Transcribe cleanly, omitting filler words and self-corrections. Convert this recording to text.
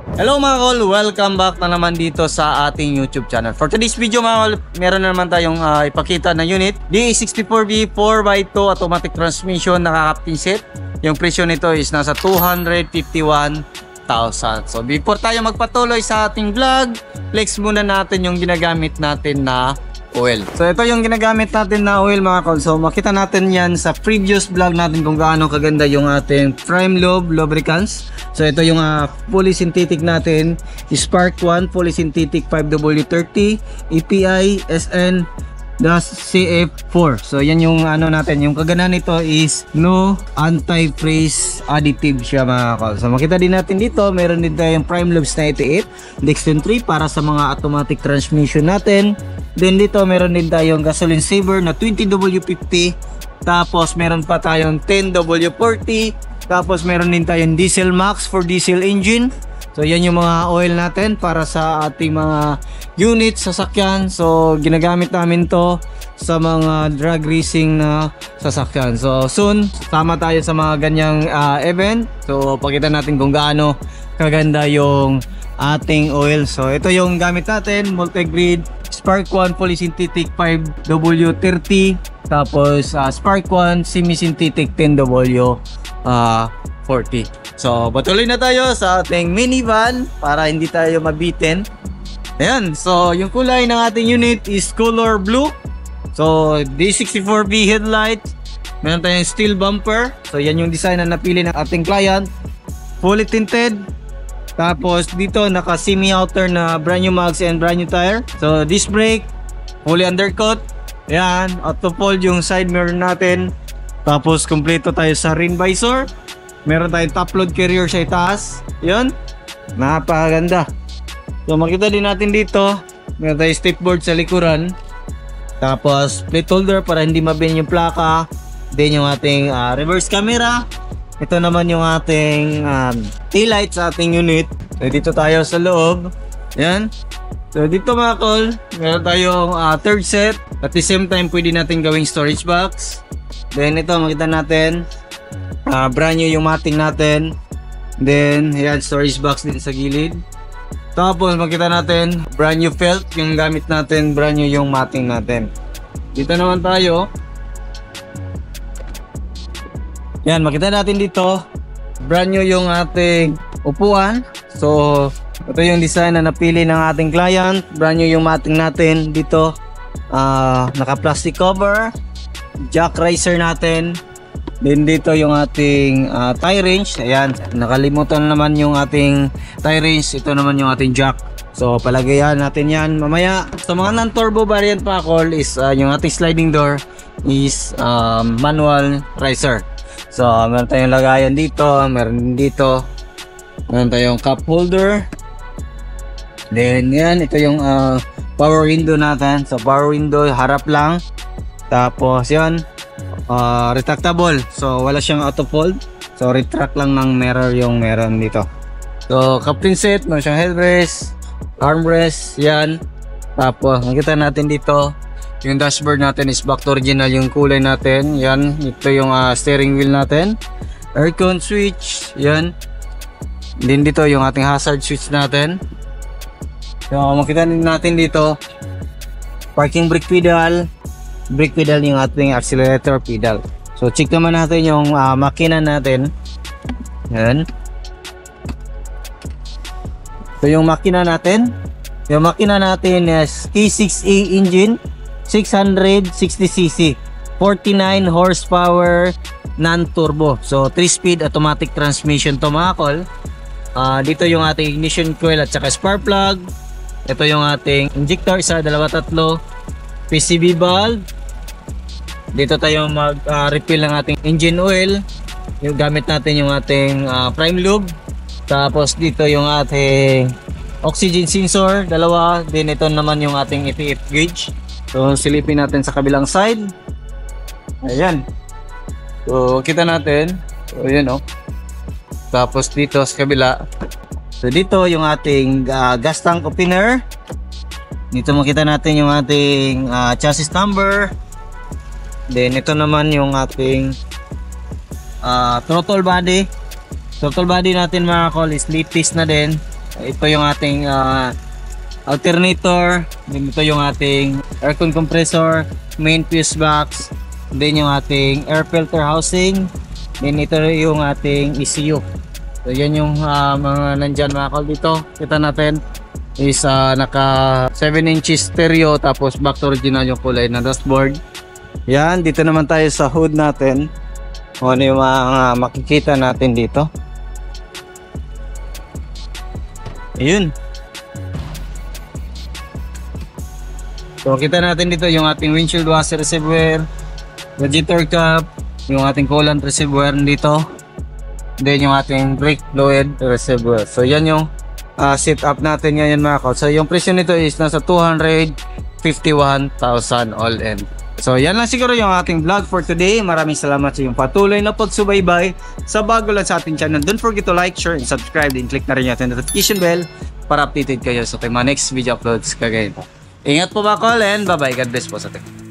Hello mga kol, welcome back na naman dito sa ating YouTube channel. For today's video mga kol, meron na naman tayong ipakita na unit DE64B 4x2 automatic transmission nakaka-15 set. Yung presyo nito is nasa 251,000. So before tayo magpatuloy sa ating vlog, flex muna natin yung ginagamit natin na oil. So ito yung ginagamit natin na oil mga kol. So makita natin yan sa previous vlog natin kung gaano kaganda yung ating prime lube lubricants. So ito yung fully synthetic natin, Spark 1 fully synthetic 5W30 EPI SN CF4. So yan yung ano natin, yung kaganahan nito is no anti-freeze additive siya mga kol. So makita din natin dito, meron din tayong prime lubes na 88 Dexton 3 para sa mga automatic transmission natin. Then dito meron din tayong gasoline saver na 20W50. Tapos meron pa tayong 10W40. Tapos meron din tayong diesel max for diesel engine. So yan yung mga oil natin para sa ating mga unit sasakyan. So ginagamit namin to sa mga drag racing na sasakyan. So soon sama tayo sa mga ganyang event. So pakita natin kung gaano kaganda yung ating oil. So ito yung gamit natin, multi-grid Spark 1 fully synthetic 5W30. Tapos Spark 1 semi-synthetic 10W40. So patuloy na tayo sa ating minivan para hindi tayo mabitin. Ayan, so yung kulay ng ating unit is color blue. So D64B headlight, meron tayong steel bumper. So yan yung design na napili ng ating client. Fully tinted. Tapos dito naka semi outer na brand new mags and brand new tire. So disc brake, fully undercut. Ayan, auto fold yung side mirror natin. Tapos kompleto tayo sa rain visor. Meron tayong top load carrier sa itaas. Yun, napakaganda. So makita din natin dito, meron tayong stepboard sa likuran. Tapos plate holder para hindi mabend yung plaka. Then yung ating reverse camera. Ito naman yung ating tail light sa ating unit. So dito tayo sa loob. Yan. So dito mga kol, meron tayong third set. At the same time pwede natin gawing storage box. Then ito makita natin, brand new yung mating natin. Then yan, storage box din sa gilid. Tapos makita natin brand new felt yung gamit natin, brand new yung mating natin. Dito naman tayo. Yan, makita natin dito brand new yung ating upuan. So ito yung design na napili ng ating client. Brand new yung mating natin dito. Naka plastic cover, jack riser natin. Then dito yung ating tie range. Ayan, nakalimutan naman yung ating tie range. Ito naman yung ating jack. So palagayan natin yan mamaya. So mga non-turbo variant pa call is yung ating sliding door is manual riser. So meron tayong lagayan dito, meron din dito. Meron tayong cup holder. Then yan, ito yung power window natin. So power window harap lang. Tapos yan, retractable. So wala siyang auto fold. So retract lang ng mirror yung meron dito. So captain set, meron siyang headrest, armrest, yan. Tapos nakita natin dito, yung dashboard natin is back to original yung kulay natin. Yan, ito yung steering wheel natin. Aircon switch, yan. Din dito yung ating hazard switch natin. So makita natin dito, parking brake pedal. Brake pedal yung ating accelerator pedal. So check naman natin yung makina natin. Yan. So yung makina natin, yung makina natin is K6A engine, 660cc, 49 horsepower, non-turbo. So 3-speed automatic transmission to mga kol. Dito yung ating ignition coil at saka spark plug. Ito yung ating injector, isa, dalawa, tatlo. PCV valve. Dito tayo mag-refill ng ating engine oil. Yung gamit natin yung ating prime lube. Tapos dito yung ating oxygen sensor, dalawa. Then ito naman yung ating EPF gauge. So silipin natin sa kabilang side. Ayan. So kita natin. So yun o. Tapos dito sa kabila. So dito yung ating gas tank opener. Dito makita natin yung ating chassis number. Then ito naman yung ating throttle body. Throttle body natin mga kol is latest na din. Ito yung ating alternator, then ito yung ating aircon compressor, main fuse box, then yung ating air filter housing, then ito yung ating ECU. So yan yung mga nandyan mga kol dito. Kita natin is naka 7 inches stereo, tapos back to original yung kulay na dashboard. Yan, dito naman tayo sa hood natin. Ano yung mga makikita natin dito. Ayun. So kita natin dito yung ating windshield washer reservoir, radiator cap, yung ating coolant reservoir dito, then yung ating brake fluid reservoir. So yan yung setup natin ngayon mga kol. So yung presyo nito is nasa 251,000 all in. So yan lang siguro yung ating vlog for today. Maraming salamat sa iyong patuloy na pagsubaybay sa bago lang sa ating channel. Don't forget to like, share, and subscribe, and click na rin yung notification bell para updated kayo sa mga next video uploads kagaya ito. Ingat po ba, Col, and bye-bye. God bless po sa atin.